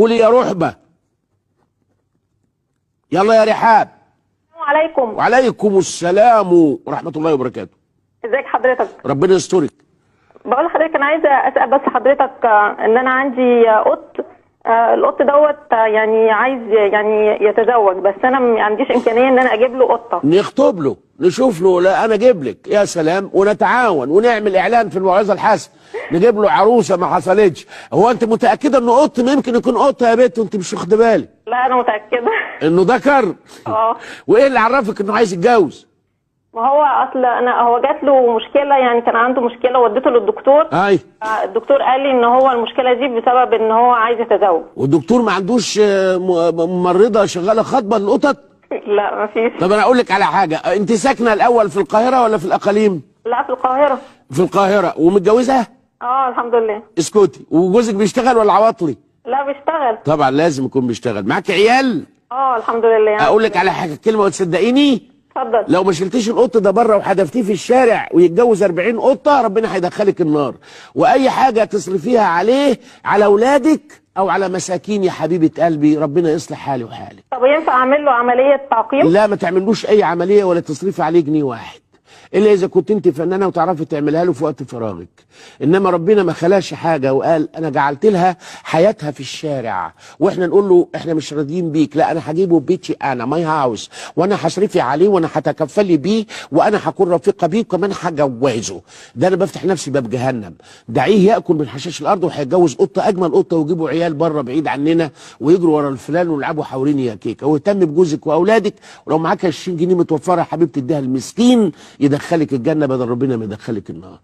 قولي يا رحبة. يلا يا رحاب. السلام عليكم. وعليكم السلام ورحمة الله وبركاته. ازيك حضرتك؟ ربنا يسترك. بقول لحضرتك انا عايزه اسال بس حضرتك ان انا عندي قط. القط دوت يعني عايز يعني يتزوج، بس انا ما عنديش امكانيه ان انا اجيب له قطه. نخطب له، نشوف له. لا انا اجيب لك. يا سلام. ونتعاون ونعمل اعلان في الموعظه الحسنه، نجيب له عروسه ما حصلتش. هو انت متاكده انه قط؟ ممكن يكون قطه يا بنت وانت مش واخده بالك. لا انا متاكده انه ذكر. وايه اللي عرفك انه عايز يتجوز؟ ما هو اصل هو جات له مشكله، يعني كان عنده مشكله وديته للدكتور. اي. الدكتور قال لي ان هو المشكله دي بسبب ان هو عايز يتزوج. والدكتور ما عندوش ممرضه شغاله خطبه للقطط؟ لا ما فيش. طب انا اقول لك على حاجه، انت ساكنه الاول في القاهره ولا في الاقاليم؟ لا في القاهره. في القاهره. ومتجوزه؟ الحمد لله. اسكتي. وجوزك بيشتغل ولا عواطلي؟ لا بيشتغل. طبعا لازم يكون بيشتغل. معاك عيال؟ الحمد لله. يعني اقول لك على حاجه، كلمه وتصدقيني. اتفضل. لو ما شلتيش القط ده بره وحدفتيه في الشارع ويتجوز 40 قطه، ربنا هيدخلك النار. واي حاجه تصرفيها عليه، على اولادك او على مساكين يا حبيبه قلبي، ربنا يصلح حالي وحالك. طب ينفع اعمل له عمليه تعقيم؟ لا ما تعملوش اي عمليه ولا تصرفي عليه جنيه واحد، الا اذا كنت انت فنانه وتعرفي تعملها له في وقت فراغك. انما ربنا ما خلاش حاجه وقال انا جعلت لها حياتها في الشارع، واحنا نقول له احنا مش راضيين بيك. لا انا هجيبه بيتي انا، ماي هاوس، وانا هصرفي عليه وانا هتكفلي بيه وانا هكون رفيقه بيه وكمان هجوزه. ده انا بفتح نفسي باب جهنم. دعيه ياكل من حشاش الارض وهيتجوز قطه اجمل قطه، ويجيبوا عيال بره بعيد عننا ويجروا ورا الفلان ويلعبوا حوالين يا كيكه. واهتم بجوزك واولادك، ولو معاك 20 جنيه متوفره يا حبيبتي اديها المسكين يدخلك الجنه بدل ربنا ما يدخلك النار.